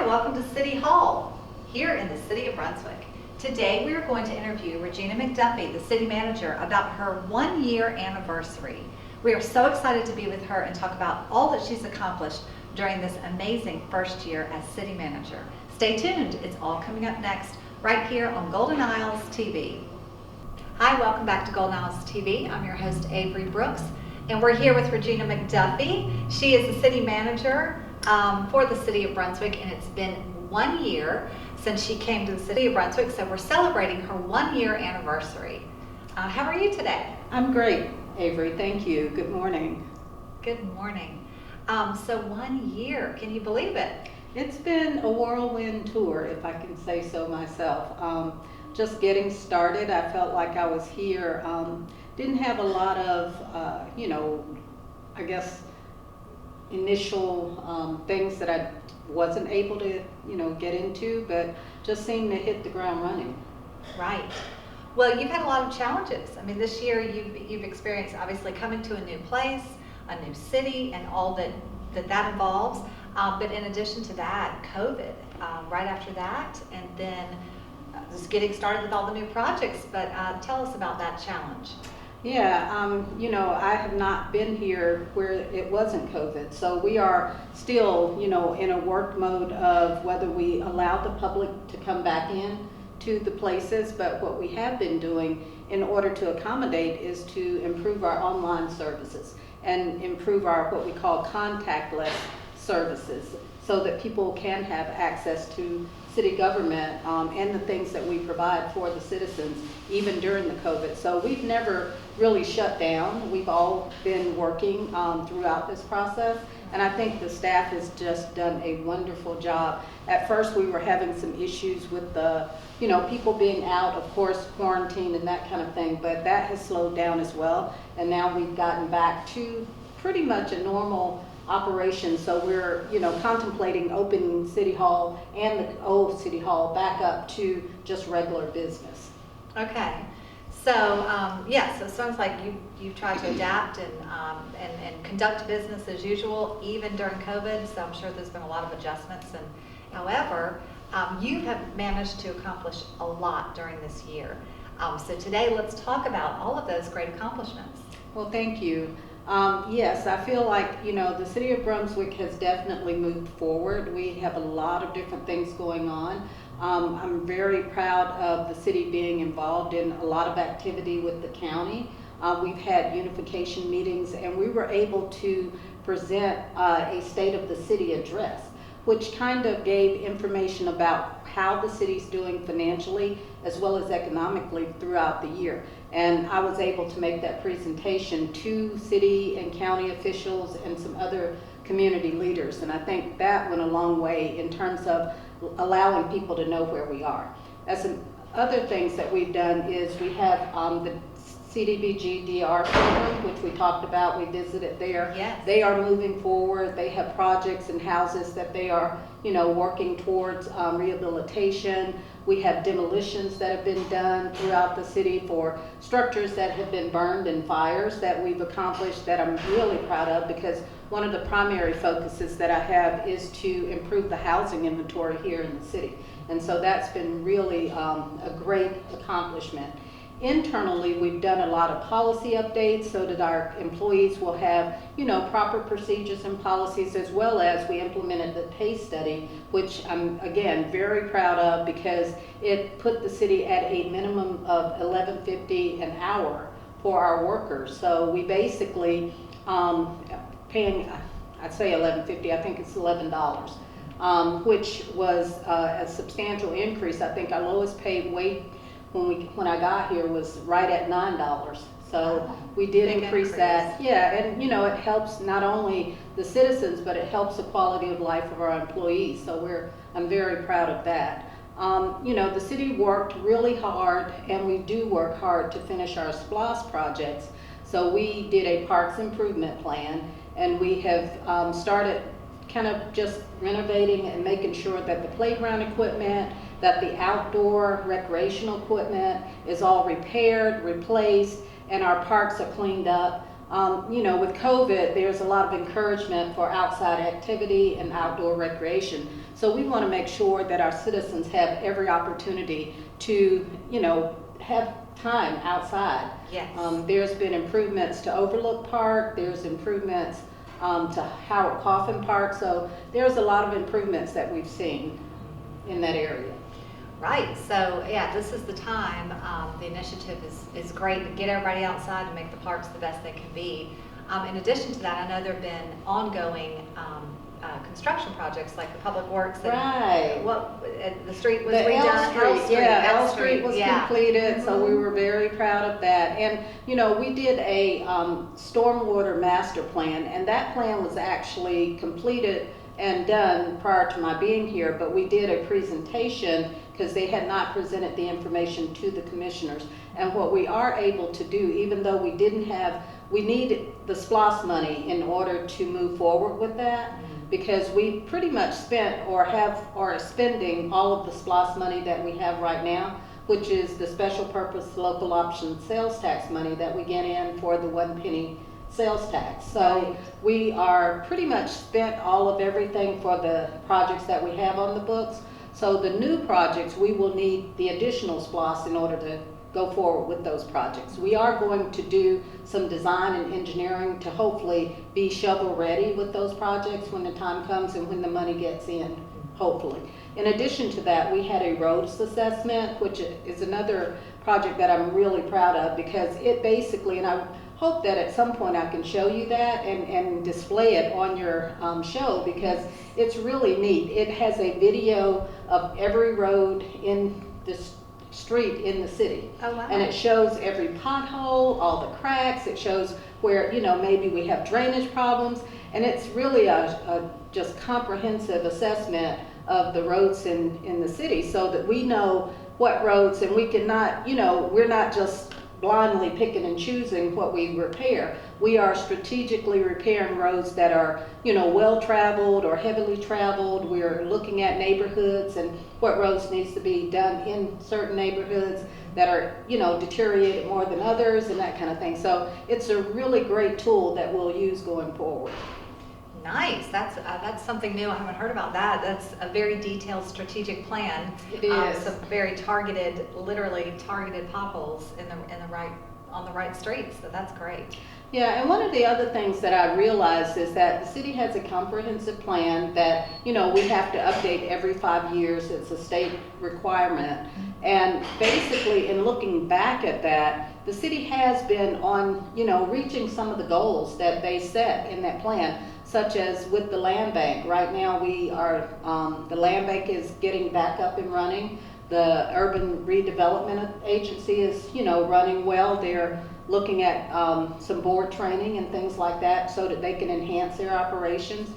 Hi, welcome to City Hall here in the city of Brunswick. Today we are going to interview Regina McDuffie, the city manager, about her 1-year anniversary. We are so excited to be with her and talk about all that she's accomplished during this amazing first year as city manager. Stay tuned, it's all coming up next right here on Golden Isles TV. Hi, welcome back to Golden Isles TV. I'm your host Avery Brooks, and we're here with Regina McDuffie. She is the city manager for the city of Brunswick, and it's been 1 year since she came to the city of Brunswick, so we're celebrating her 1-year anniversary. How are you today? I'm great, Avery. Thank you. Good morning. Good morning. So 1 year, can you believe it? It's been a whirlwind tour, if I can say so myself. Just getting started, I felt like I was here. Didn't have a lot of, I guess, initial things that I wasn't able to, get into, but just seemed to hit the ground running. Right. Well, you've had a lot of challenges. I mean, this year you've experienced obviously coming to a new place, a new city, and all that involves. But in addition to that, COVID right after that, and then just getting started with all the new projects. But tell us about that challenge. Yeah, I have not been here where it wasn't COVID. So we are still, in a work mode of whether we allow the public to come back in to the places. But what we have been doing in order to accommodate is to improve our online services and improve our what we call contactless services so that people can have access to city government and the things that we provide for the citizens even during the COVID. So we've never really shut down. We've all been working throughout this process, and I think the staff has just done a wonderful job. At first we were having some issues with the people being out, of course, quarantine and that kind of thing, but that has slowed down as well, and now we've gotten back to pretty much a normal operation. So we're contemplating opening City Hall and the old City Hall back up to just regular business. Okay. So so it sounds like you've tried to adapt and conduct business as usual even during COVID. So I'm sure there's been a lot of adjustments. And however, you have managed to accomplish a lot during this year. So today let's talk about all of those great accomplishments. Well, thank you. Yes, I feel like, the city of Brunswick has definitely moved forward. We have a lot of different things going on. I'm very proud of the city being involved in a lot of activity with the county. We've had unification meetings, and we were able to present a State of the City address, which kind of gave information about how the city's doing financially as well as economically throughout the year. And I was able to make that presentation to city and county officials and some other community leaders. And I think that went a long way in terms of allowing people to know where we are. As some other things that we've done is we have the CDBG DR program, which we talked about. We visited there. Yes. They are moving forward. They have projects and houses that they are, working towards rehabilitation. We have demolitions that have been done throughout the city for structures that have been burned in fires that we've accomplished that I'm really proud of, because one of the primary focuses that I have is to improve the housing inventory here in the city. And so that's been really a great accomplishment. Internally, we've done a lot of policy updates so that our employees will have, proper procedures and policies, as well as we implemented the pay study, which I'm, again, very proud of because it put the city at a minimum of $11.50 an hour for our workers. So we basically paying, I'd say $11.50, I think it's $11, which was a substantial increase. I think our lowest paid wage when I got here was right at $9. So we did increase that. Yeah, and it helps not only the citizens, but it helps the quality of life of our employees. So I'm very proud of that. The city worked really hard, and we do work hard to finish our SPLOS projects. So we did a parks improvement plan, and we have started kind of just renovating and making sure that the playground equipment, that the outdoor recreational equipment is all repaired, replaced, and our parks are cleaned up. With COVID, there's a lot of encouragement for outside activity and outdoor recreation. So we want to make sure that our citizens have every opportunity to, have time outside. Yes. There's been improvements to Overlook Park. There's improvements to Howard Coffin Park. So there's a lot of improvements that we've seen in that area. Right, so yeah, this is the time. The initiative is great to get everybody outside and make the parks the best they can be. In addition to that, I know there have been ongoing construction projects like the Public Works. Right. The street was The redone. L Street was completed, so we were very proud of that. And we did a stormwater master plan, and that plan was actually completed and done prior to my being here, but we did a presentation because they had not presented the information to the commissioners. And what we are able to do, even though we needed the SPLOST money in order to move forward with that, because we pretty much spent or are spending all of the SPLOST money that we have right now, which is the special purpose local option sales tax money that we get in for the 1 penny sales tax. So we are pretty much spent all of everything for the projects that we have on the books. So the new projects, we will need the additional SPLOST in order to go forward with those projects. We are going to do some design and engineering to hopefully be shovel ready with those projects when the time comes and when the money gets in, hopefully. In addition to that, we had a roads assessment, which is another project that I'm really proud of, because it basically, and I hope that at some point I can show you that and display it on your show, because it's really neat. It has a video of every road in this street in the city. Oh, wow. And it shows every pothole, all the cracks. It shows where, maybe we have drainage problems. And it's really a just comprehensive assessment of the roads in the city, so that we know what roads, and we can not, we're not just blindly picking and choosing what we repair. We are strategically repairing roads that are, well-traveled or heavily traveled. We're looking at neighborhoods and what roads needs to be done in certain neighborhoods that are, deteriorated more than others and that kind of thing. So it's a really great tool that we'll use going forward. Nice. That's something new. I haven't heard about that. That's a very detailed strategic plan. It is. Some very targeted, literally targeted potholes on the right streets. So that's great. Yeah, and one of the other things that I realized is that the city has a comprehensive plan that, we have to update every 5 years. It's a state requirement. And basically, in looking back at that, the city has been on, reaching some of the goals that they set in that plan, such as with the land bank. Right now, we are, the land bank is getting back up and running. The Urban Redevelopment Agency is, running well. They're looking at some board training and things like that so that they can enhance their operations.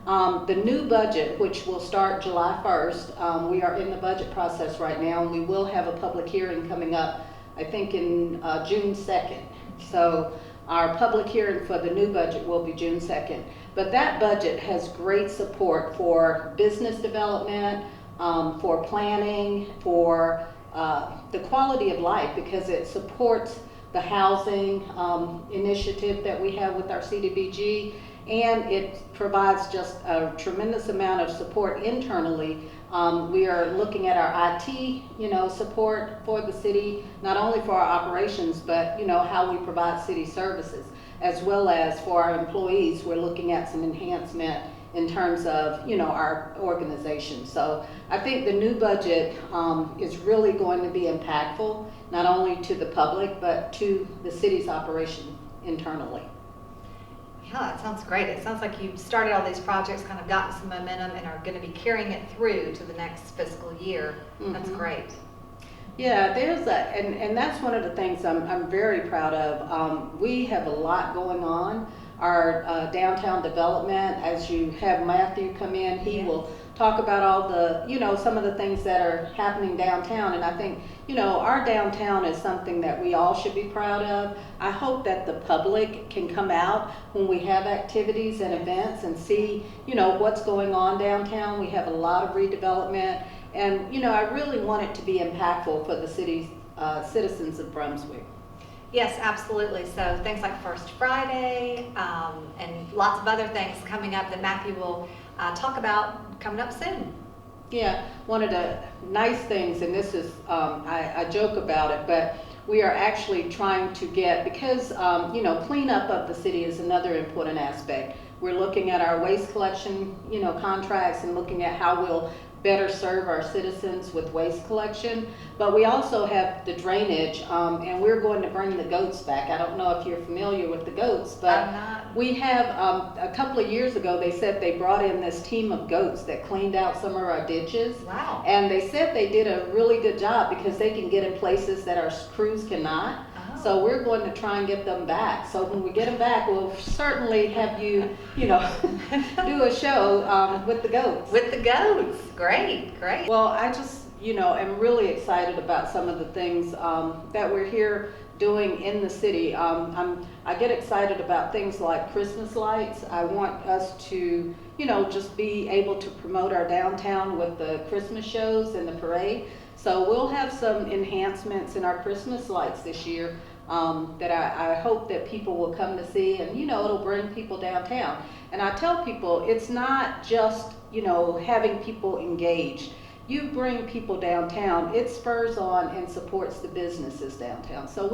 The new budget, which will start July 1st, we are in the budget process right now, and we will have a public hearing coming up, I think in June 2nd. So our public hearing for the new budget will be June 2nd. But that budget has great support for business development, for planning, for the quality of life, because it supports the housing initiative that we have with our CDBG, and it provides just a tremendous amount of support internally. We are looking at our IT, support for the city, not only for our operations, but, how we provide city services, as well as for our employees. We're looking at some enhancement in terms of, our organization. So I think the new budget is really going to be impactful, not only to the public, but to the city's operation internally. Yeah, that sounds great. It sounds like you've started all these projects, kind of gotten some momentum, and are going to be carrying it through to the next fiscal year. That's great. Yeah, there's and that's one of the things I'm very proud of. We have a lot going on. Our downtown development, as you have Matthew come in, he will talk about all the, some of the things that are happening downtown. And I think, our downtown is something that we all should be proud of. I hope that the public can come out when we have activities and events and see, what's going on downtown. We have a lot of redevelopment. And, I really want it to be impactful for the city's citizens of Brunswick. Yes, absolutely. So things like First Friday and lots of other things coming up that Matthew will talk about coming up soon. Yeah, one of the nice things, and this is, I joke about it, but we are actually trying to get, because, cleanup of the city is another important aspect. We're looking at our waste collection, contracts and looking at how we'll better serve our citizens with waste collection. But we also have the drainage, and we're going to bring the goats back. I don't know if you're familiar with the goats, but I'm not. we have, a couple of years ago, they said they brought in this team of goats that cleaned out some of our ditches. Wow. And they said they did a really good job because they can get in places that our crews cannot. Oh. So we're going to try and get them back. So when we get them back, we'll certainly have you, do a show with the goats. With the goats. Great, great. Well, I just, am really excited about some of the things that we're here doing in the city. I get excited about things like Christmas lights. I want us to, just be able to promote our downtown with the Christmas shows and the parade. So we'll have some enhancements in our Christmas lights this year that I hope that people will come to see, and it'll bring people downtown. And I tell people it's not just having people engaged. You bring people downtown, it spurs on and supports the businesses downtown. So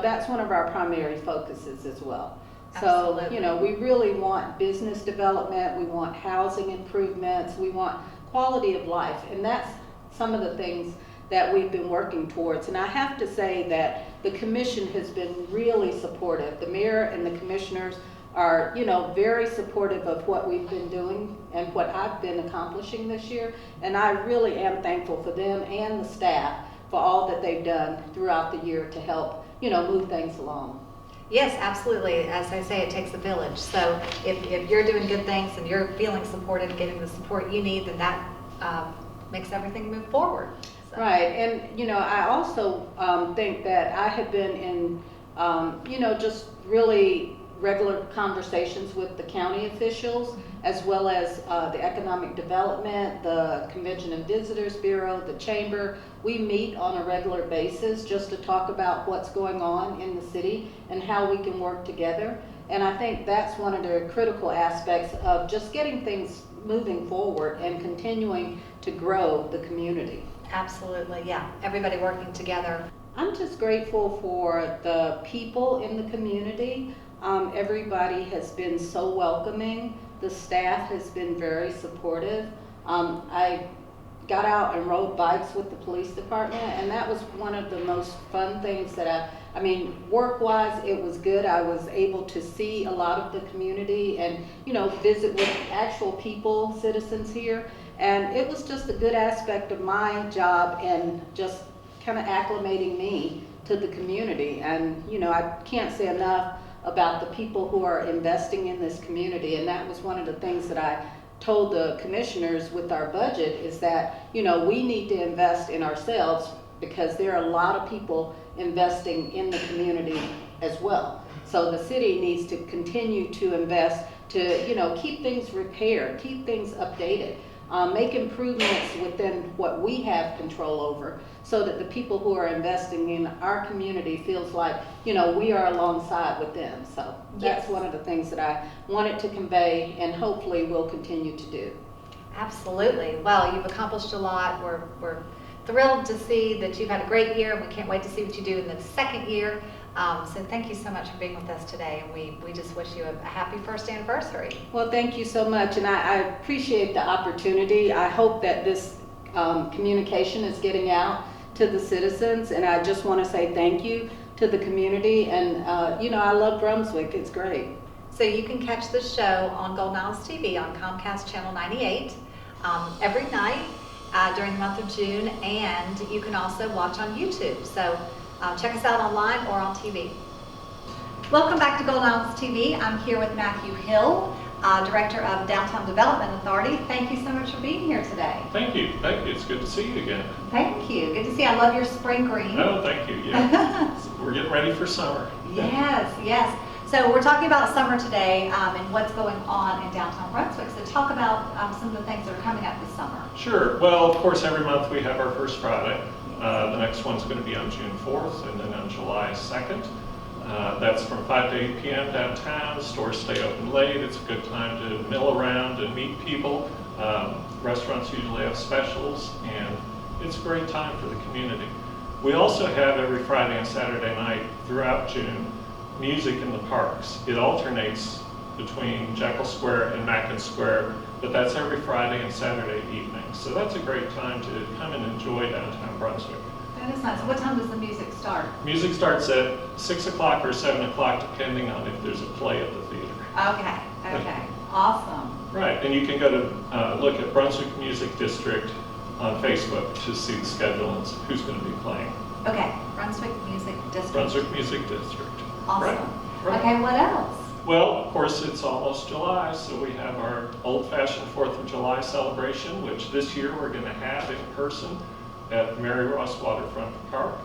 that's one of our primary focuses as well. Absolutely. So, we really want business development, we want housing improvements, we want quality of life, and that's some of the things that we've been working towards. And I have to say that the commission has been really supportive. The mayor and the commissioners are, very supportive of what we've been doing and what I've been accomplishing this year. And I really am thankful for them and the staff for all that they've done throughout the year to help, move things along. Yes, absolutely. As I say, it takes a village. So if you're doing good things and you're feeling supported and getting the support you need, then that makes everything move forward. So. Right, and I also think that I have been in, just really regular conversations with the county officials, as well as the Economic Development, the Convention and Visitors Bureau, the Chamber. We meet on a regular basis just to talk about what's going on in the city and how we can work together. And I think that's one of the critical aspects of just getting things moving forward and continuing to grow the community. Absolutely, yeah. Everybody working together. I'm just grateful for the people in the community. Everybody has been so welcoming. The staff has been very supportive. I got out and rode bikes with the police department, and that was one of the most fun things that work-wise, it was good. I was able to see a lot of the community and, visit with actual people, citizens here. And it was just a good aspect of my job and just kind of acclimating me to the community. And, I can't say enough about the people who are investing in this community. And that was one of the things that I told the commissioners with our budget is that, we need to invest in ourselves because there are a lot of people investing in the community as well. So the city needs to continue to invest to, keep things repaired, keep things updated, make improvements within what we have control over so that the people who are investing in our community feels like, we are alongside with them. So that's one of the things that I wanted to convey and hopefully will continue to do. Absolutely. Well, you've accomplished a lot. We're thrilled to see that you've had a great year, and we can't wait to see what you do in the second year. So thank you so much for being with us today, and we just wish you a happy first anniversary. Well, thank you so much, and I appreciate the opportunity. I hope that this communication is getting out to the citizens, and I just want to say thank you to the community, and I love Brunswick. It's great. So you can catch the show on Golden Isles TV on Comcast Channel 98 every night during the month of June, and you can also watch on YouTube. So check us out online or on TV. Welcome back to Golden Isles TV. I'm here with Mathew Hill, Director of Downtown Development Authority. Thank you so much for being here today. Thank you. Thank you. It's good to see you again. Thank you. Good to see you. I love your spring green. Oh, thank you. Yeah. We're getting ready for summer. Yes, yes. So we're talking about summer today and what's going on in downtown Brunswick. So talk about some of the things that are coming up this summer. Sure. Well, of course, every month we have our First Friday. The next one's going to be on June 4th and then on July 2nd. That's from 5 to 8 p.m. downtown. Stores stay open late. It's a good time to mill around and meet people. Restaurants usually have specials, and it's a great time for the community. We also have every Friday and Saturday night throughout June music in the parks. It alternates between Jekyll Square and Mackin Square, but that's every Friday and Saturday evening. So that's a great time to come and enjoy downtown Brunswick. That is nice. What time does the music start? Music starts at 6 o'clock or 7 o'clock, depending on if there's a play at the theater. Okay, awesome. Right, and you can go to look at Brunswick Music District on Facebook to see the schedule and who's going to be playing. Okay, Brunswick Music District. Brunswick Music District. Awesome. Right. Okay, what else? Well, of course, it's almost July, so we have our old-fashioned 4th of July celebration, which this year we're going to have in person at Mary Ross Waterfront Park.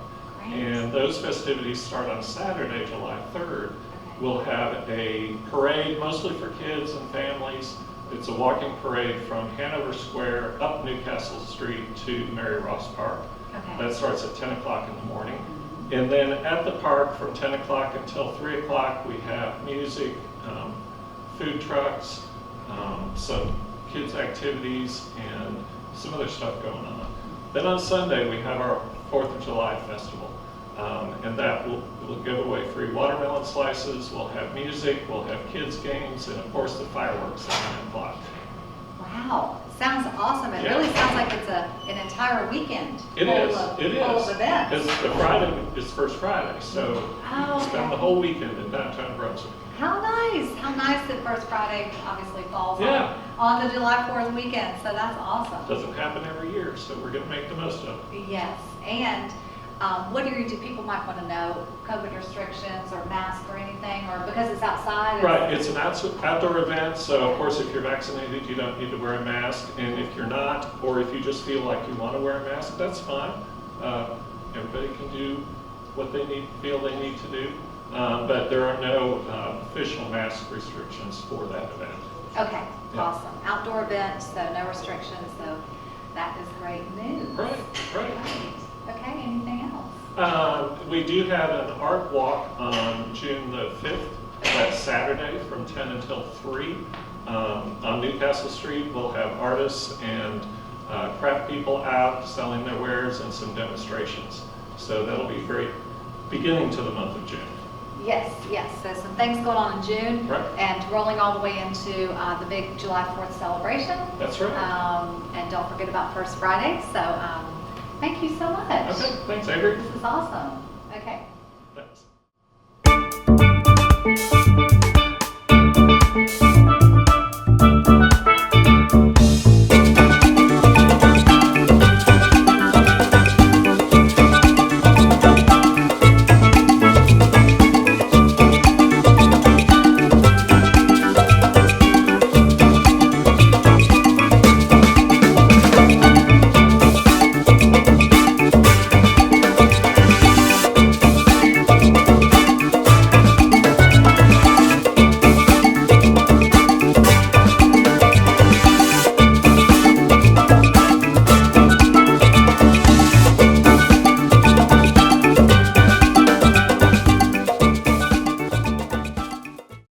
Great. And those festivities start on Saturday, July 3rd. Okay. We'll have a parade, mostly for kids and families. It's a walking parade from Hanover Square up Newcastle Street to Mary Ross Park. Okay. That starts at 10 o'clock in the morning. And then at the park from 10 o'clock until 3 o'clock, we have music, food trucks, some kids' activities, and some other stuff going on. Then on Sunday, we have our 4th of July festival. And that we'll give away free watermelon slices, we'll have music, we'll have kids' games, and of course the fireworks at 9 o'clock. Wow, sounds awesome. It really sounds like it's an entire weekend It full is. of events. Because the Friday is First Friday, so Oh, spend okay. the whole weekend in downtown Brunswick. How nice. How nice that First Friday obviously falls Yeah. on the July 4th weekend, so that's awesome. Doesn't happen every year, so we're going to make the most of it. Yes, and what do people might want to know, COVID restrictions or masks or anything, or because it's outside? Right, it's an outdoor event, so of course if you're vaccinated, you don't need to wear a mask. And if you're not, or if you just feel like you want to wear a mask, that's fine. Everybody can do what they feel they need to do. But there are no official mask restrictions for that event. Okay, Yeah. awesome. Outdoor event, so no restrictions, so that is great news. Right. Great. Okay, anything else? We do have an art walk on June the 5th. That's Saturday from 10 until 3. On Newcastle Street, we'll have artists and craft people out selling their wares and some demonstrations. So that'll be great beginning to the month of June. Yes, so some things going on in June. Right. And rolling all the way into the big July 4th celebration. That's right. And don't forget about First Friday, so thank you so much. Okay, thanks, Avery. This is awesome.